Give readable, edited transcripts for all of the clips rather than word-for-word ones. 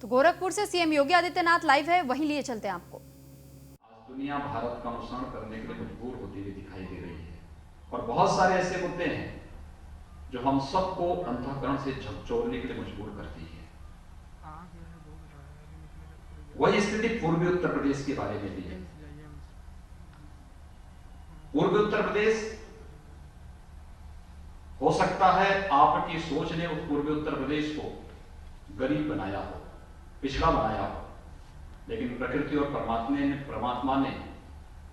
तो गोरखपुर से CM Yogi Adityanath live है, वहीं लिए चलते हैं आपको। आज दुनिया भारत का अनुसरण करने के लिए मजबूर होती हुई दिखाई दे रही है और बहुत सारे ऐसे मुद्दे हैं जो हम सबको अंतःकरण से झकझोरने के लिए मजबूर करती है। वही स्थिति पूर्वी उत्तर प्रदेश के बारे में भी है। पूर्वी उत्तर प्रदेश, हो सकता है आपकी सोच ने उस पूर्वी उत्तर प्रदेश को गरीब बनाया हो, पिछड़ा बनाया हो, लेकिन प्रकृति और परमात्मा ने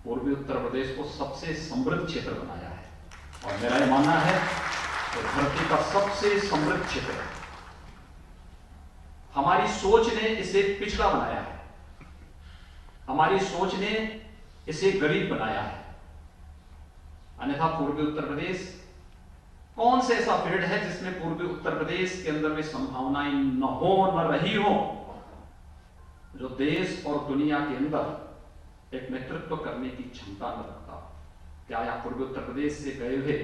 पूर्वी उत्तर प्रदेश को सबसे समृद्ध क्षेत्र बनाया है और मेरा यह मानना है कि धरती का सबसे समृद्ध क्षेत्र है। हमारी सोच ने इसे पिछड़ा बनाया है, हमारी सोच ने इसे गरीब बनाया है। अन्यथा पूर्वी उत्तर प्रदेश, कौन से ऐसा फील्ड है जिसमें पूर्वी उत्तर प्रदेश के अंदर में संभावनाएं न हो, न रही हो, जो देश और दुनिया के अंदर एक नेतृत्व करने की क्षमता न रखता? क्या यह पूर्वी उत्तर प्रदेश से गए हुए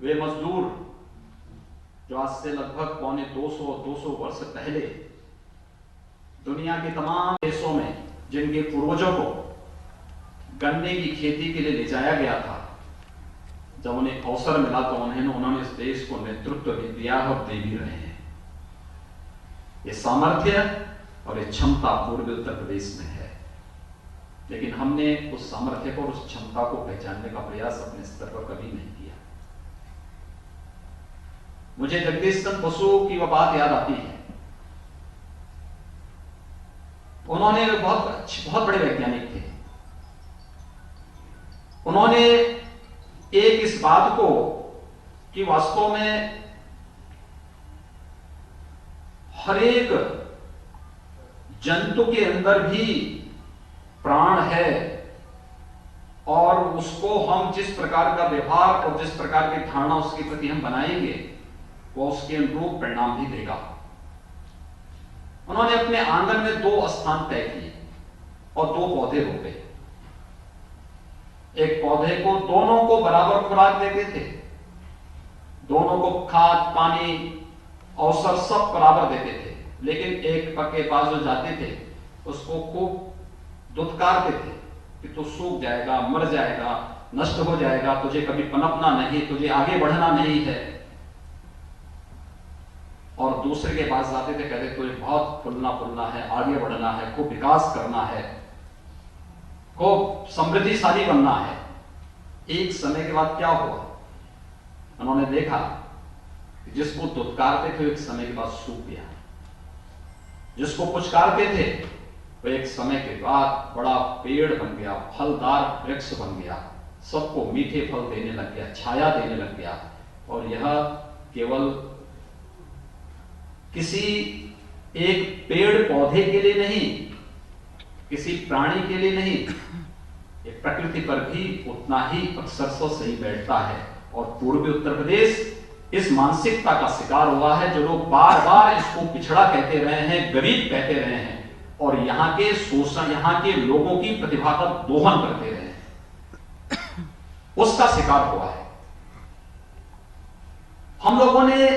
वे मजदूर जो आज से लगभग पौने 200 वर्ष पहले दुनिया के तमाम देशों में जिनके पूर्वजों को गन्ने की खेती के लिए ले जाया गया था, जब उन्हें अवसर मिला तो उन्होंने इस देश को नेतृत्व भी दिया और दे भी रहे हैं। ये सामर्थ्य और ये क्षमता पूर्वी उत्तर प्रदेश में है, लेकिन हमने उस सामर्थ्य को और उस क्षमता को पहचानने का प्रयास अपने स्तर पर कभी नहीं किया। मुझे जगदीश चंद्र बसु की वह बात याद आती है। उन्होंने बहुत बड़े वैज्ञानिक थे। उन्होंने एक इस बात को कि वास्तव में हर एक जंतु के अंदर भी प्राण है और उसको हम जिस प्रकार का व्यवहार और जिस प्रकार की धारणा उसके प्रति हम बनाएंगे वो उसके अनुरूप परिणाम भी देगा। उन्होंने अपने आंगन में 2 स्थान तय किए और 2 पौधे रोपे। एक पौधे को दोनों को बराबर खुराक देते थे, दोनों को खाद पानी अवसर सब बराबर देते थे, लेकिन एक के पास जो जाते थे उसको खूब दुत्कारते थे कि तू सूख जाएगा, मर जाएगा, नष्ट हो जाएगा, तुझे कभी पनपना नहीं, तुझे आगे बढ़ना नहीं है। और दूसरे के पास जाते थे, कहते तुझे बहुत फुलना है, आगे बढ़ना है, खूब विकास करना है, खूब समृद्धिशाली बनना है। एक समय के बाद क्या हुआ? उन्होंने देखा कि जिसको दुत्कारते थे एक समय के बाद सूख गया, जिसको पुचकारते थे वो एक समय के बाद बड़ा पेड़ बन गया, फलदार वृक्ष बन गया, सबको मीठे फल देने लग गया, छाया देने लग गया। और यह केवल किसी एक पेड़ पौधे के लिए नहीं, किसी प्राणी के लिए नहीं, एक प्रकृति पर भी उतना ही अक्सर सही बैठता है। और पूर्वी उत्तर प्रदेश इस मानसिकता का शिकार हुआ है, जो लोग बार बार इसको पिछड़ा कहते रहे हैं, गरीब कहते रहे हैं और यहाँ के शोषण, यहाँ के लोगों की प्रतिभा का दोहन करते रहे हैं, उसका शिकार हुआ है। हम लोगों ने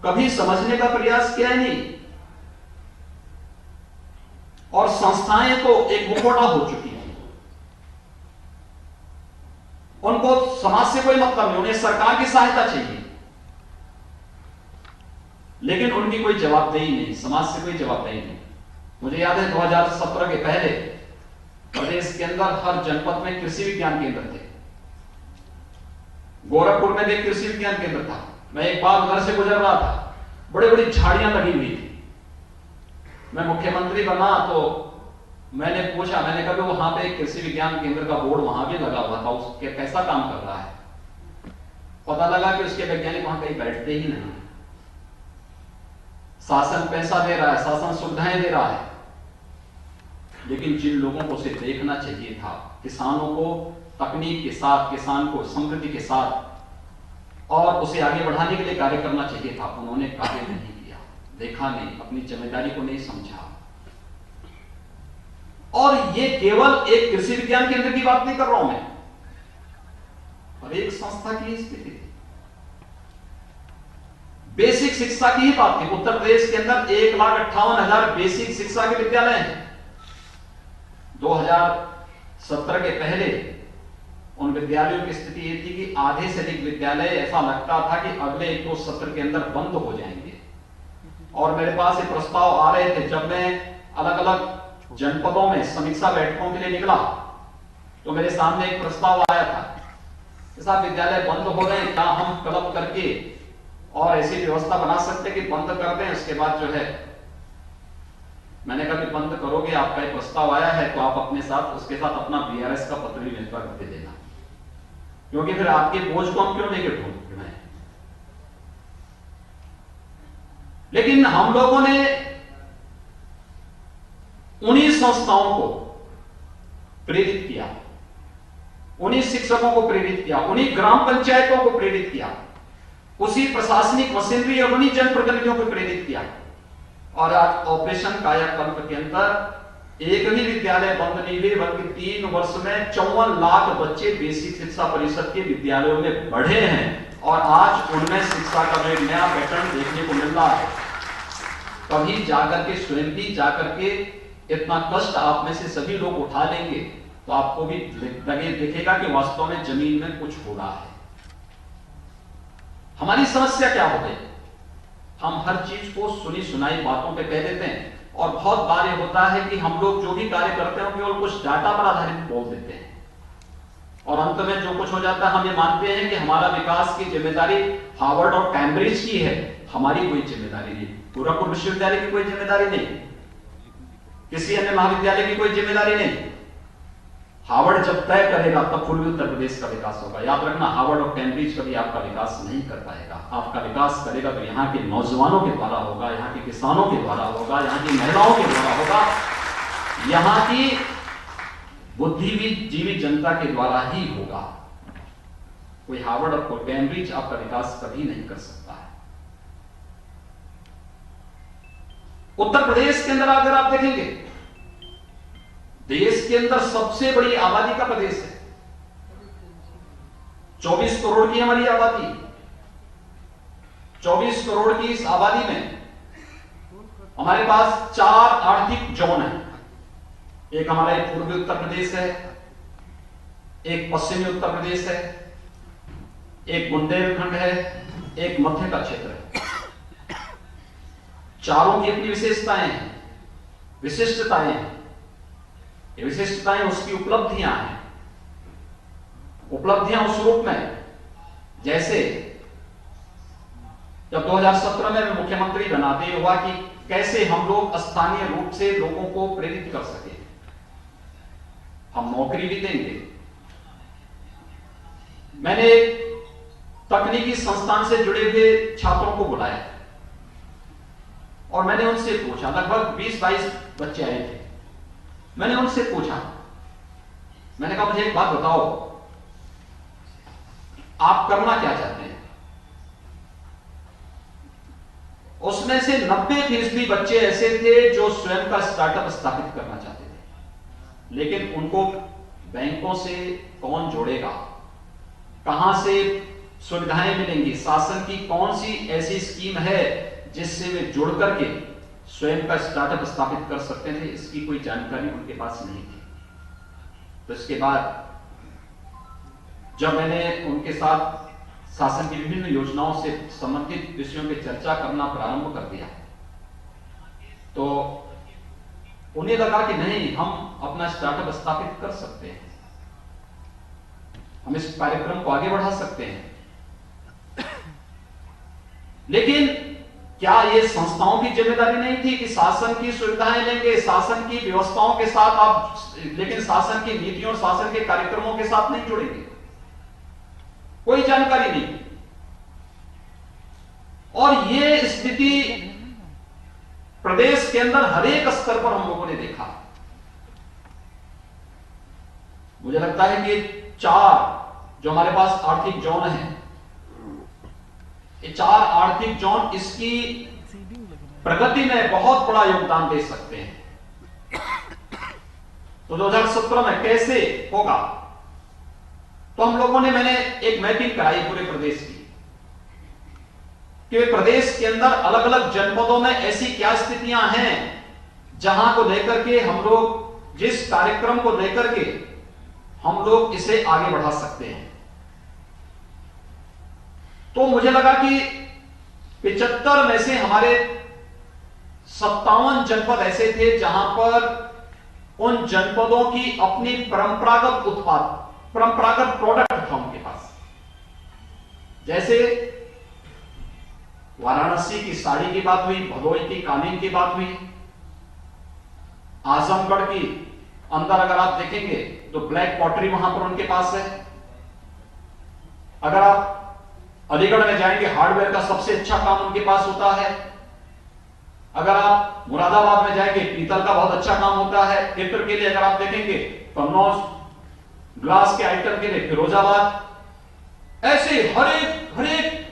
कभी समझने का प्रयास किया नहीं और संस्थाएं तो एक मुखौटा हो चुकी हैं। उनको समाज से कोई मतलब नहीं, उन्हें सरकार की सहायता चाहिए, लेकिन उनकी कोई जवाबदेही नहीं, समाज से कोई जवाबदेही नहीं। मुझे याद है 2017 के पहले प्रदेश के अंदर हर जनपद में कृषि विज्ञान केंद्र थे। गोरखपुर में भी कृषि विज्ञान केंद्र था। मैं एक बार उधर से गुजर रहा था, बड़ी बड़ी झाड़ियां लगी हुई थी। मैं मुख्यमंत्री बना तो मैंने पूछा, मैंने कहा वहां पे एक कृषि विज्ञान केंद्र का बोर्ड वहां भी लगा हुआ था, उसके कैसा काम कर रहा है? पता लगा कि उसके वैज्ञानिक वहां कहीं बैठते ही नहीं। शासन पैसा दे रहा है, शासन सुविधाएं दे रहा है, लेकिन जिन लोगों को उसे देखना चाहिए था, किसानों को तकनीक के साथ, किसान को समृद्धि के साथ और उसे आगे बढ़ाने के लिए कार्य करना चाहिए था, उन्होंने कार्य नहीं किया, देखा नहीं, अपनी जिम्मेदारी को नहीं समझा। और ये केवल एक कृषि विज्ञान केंद्र की बात नहीं कर रहा हूं मैं, और एक संस्था की स्थिति थी। बेसिक शिक्षा की ही बात थी। उत्तर प्रदेश के अंदर 1,58,000 बेसिक शिक्षा के विद्यालय हैं। 2017 के पहले उन विद्यालयों की स्थिति ये थी कि आधे से अधिक विद्यालय ऐसा लगता था कि अगले 1-2 सत्र के अंदर बंद हो जाएंगे। और मेरे पास ये प्रस्ताव आ रहे थे जब मैं अलग अलग जनपदों में समीक्षा बैठकों के लिए निकला, तो मेरे सामने एक प्रस्ताव आया था कि साहब विद्यालय बंद हो रहे हैं, क्या हम क्लब करके और ऐसी व्यवस्था बना सकते कि बंद कर दें, उसके बाद जो है। मैंने कहा कि बंद करोगे, आपका एक प्रस्ताव आया है तो आप अपने साथ उसके साथ अपना बीआरएस का पत्र भी मिलकर दे देना, क्योंकि फिर आपके बोझ को हम क्यों लेके ढूंढ। लेकिन हम लोगों ने उन्हीं संस्थाओं को प्रेरित किया, उन्हीं शिक्षकों को प्रेरित किया, उन्हीं ग्राम पंचायतों को प्रेरित किया, उसी प्रशासनिक मशीनरी और उन्हीं जनप्रतिनिधियों को प्रेरित किया। और आज ऑपरेशन कायाकल्प के अंदर एक भी विद्यालय बंद नहीं हुए, बल्कि 3 वर्ष में 54 लाख बच्चे बेसिक शिक्षा परिषद के विद्यालयों में बढ़े हैं। और आज उनमें शिक्षा का एक नया पैटर्न देखने को मिल रहा है। कभी जाकर के स्वयं भी जाकर के इतना कष्ट आप में से सभी लोग उठा लेंगे तो आपको भी दिखेगा कि वास्तव में जमीन में कुछ हो रहा है। हमारी समस्या क्या हो गई, हम हर चीज को सुनी सुनाई बातों पे कह देते हैं। और बहुत बार ये होता है कि हम लोग जो भी कार्य करते हैं केवल कुछ डाटा पर आधारित बोल देते हैं, और अंत में जो कुछ हो जाता है हम ये मानते हैं कि हमारा विकास की जिम्मेदारी हार्वर्ड और कैम्ब्रिज की है, हमारी कोई जिम्मेदारी नहीं, गोरखपुर विश्वविद्यालय की कोई जिम्मेदारी नहीं, किसी अन्य महाविद्यालय की कोई जिम्मेदारी नहीं। हार्वर्ड जब तय करेगा तब पूर्वी उत्तर प्रदेश का विकास होगा। याद रखना, हार्वर्ड और कैम्ब्रिज कभी आपका विकास नहीं कर पाएगा। आपका विकास करेगा तो यहाँ के नौजवानों के द्वारा होगा, यहाँ के किसानों के द्वारा होगा, यहाँ की महिलाओं के द्वारा होगा, यहाँ की बुद्धिजीवी जनता के द्वारा ही होगा। कोई हार्वर्ड और कोई कैम्ब्रिज आपका विकास कभी नहीं कर सकता है। उत्तर प्रदेश के अंदर अगर आप देखेंगे, देश के अंदर सबसे बड़ी आबादी का प्रदेश है, 24 करोड़ की हमारी आबादी। 24 करोड़ की इस आबादी में हमारे पास 4 आर्थिक जोन है। एक हमारा पूर्वी उत्तर प्रदेश है, एक पश्चिमी उत्तर प्रदेश है, एक बुंदेलखंड है, एक मध्य का क्षेत्र है। चारों की अपनी विशेषताएं हैं, विशिष्टताएं हैं। ये विशिष्टताएं उसकी उपलब्धियां हैं। उपलब्धियां उस रूप में, जैसे जब 2017 में मैं मुख्यमंत्री बनाते हुआ कि कैसे हम लोग स्थानीय रूप से लोगों को प्रेरित कर सके, हम नौकरी भी देंगे। मैंने तकनीकी संस्थान से जुड़े हुए छात्रों को बुलाया और मैंने उनसे पूछा, लगभग 20-22 बच्चे आए थे। मैंने उनसे पूछा, मैंने कहा मुझे एक बात बताओ, आप करना क्या चाहते हैं? उसमें से 90% बच्चे ऐसे थे जो स्वयं का स्टार्टअप स्थापित करना चाहते थे, लेकिन उनको बैंकों से कौन जोड़ेगा, कहां से सुविधाएं मिलेंगी, शासन की कौन सी ऐसी स्कीम है जिससे वे जुड़ करके स्वयं का स्टार्टअप स्थापित कर सकते थे, इसकी कोई जानकारी उनके पास नहीं थी। तो इसके बाद जब मैंने उनके साथ शासन की विभिन्न योजनाओं से संबंधित विषयों पे चर्चा करना प्रारंभ कर दिया, तो उन्हें लगा कि नहीं, हम अपना स्टार्टअप स्थापित कर सकते हैं, हम इस कार्यक्रम को आगे बढ़ा सकते हैं। लेकिन क्या यह संस्थाओं की जिम्मेदारी नहीं थी कि शासन की सुविधाएं लेंगे, शासन की व्यवस्थाओं के साथ आप, लेकिन शासन की नीतियों और शासन के कार्यक्रमों के साथ नहीं जुड़ेंगे? कोई जानकारी नहीं। और यह स्थिति प्रदेश के अंदर हर एक स्तर पर हम लोगों ने देखा। मुझे लगता है कि 4 जो हमारे पास आर्थिक जोन है, ये 4 आर्थिक जोन इसकी प्रगति में बहुत बड़ा योगदान दे सकते हैं। तो 2017 में कैसे होगा, तो हम लोगों ने, मैंने एक मैपिंग कराई पूरे प्रदेश की। कि प्रदेश के अंदर अलग अलग जनपदों में ऐसी क्या स्थितियां हैं जहां को लेकर के हम लोग, जिस कार्यक्रम को लेकर के हम लोग इसे आगे बढ़ा सकते हैं। तो मुझे लगा कि 75 में से हमारे 57 जनपद ऐसे थे जहां पर उन जनपदों की अपनी परंपरागत उत्पाद, परंपरागत प्रोडक्ट था उनके पास। जैसे वाराणसी की साड़ी की बात हुई, भदोही की कालीन की बात हुई, आजमगढ़ की अंदर अगर आप देखेंगे तो ब्लैक पॉटरी वहां पर उनके पास है। अगर आप अलीगढ़ में जाएंगे, हार्डवेयर का सबसे अच्छा काम उनके पास होता है। अगर आप मुरादाबाद में जाएंगे, पीतल का बहुत अच्छा काम होता है। इत्र के लिए अगर आप देखेंगे, कन्नौज, ग्लास के आइटम के लिए फिरोजाबाद। ऐसे हर एक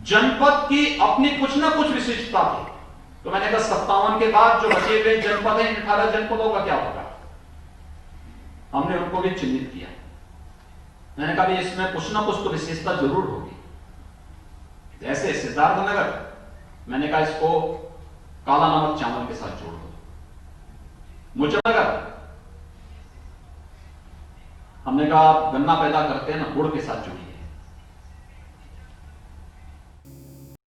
जनपद की अपनी कुछ ना कुछ विशिष्टता थी। तो मैंने कहा 57 के बाद जो बचे हुए जनपद हैं, 18 जनपदों का क्या होगा। हमने उनको भी चिन्हित किया। मैंने कहा इसमें कुछ ना कुछ तो विशेषता जरूर होगी। जैसे सिद्धार्थनगर, मैंने कहा इसको काला नमक चावल के साथ जोड़ दो। मुजफ्फरनगर, हमने कहा आप गन्ना पैदा करते हैं ना, गुड़ के साथ जोड़िए।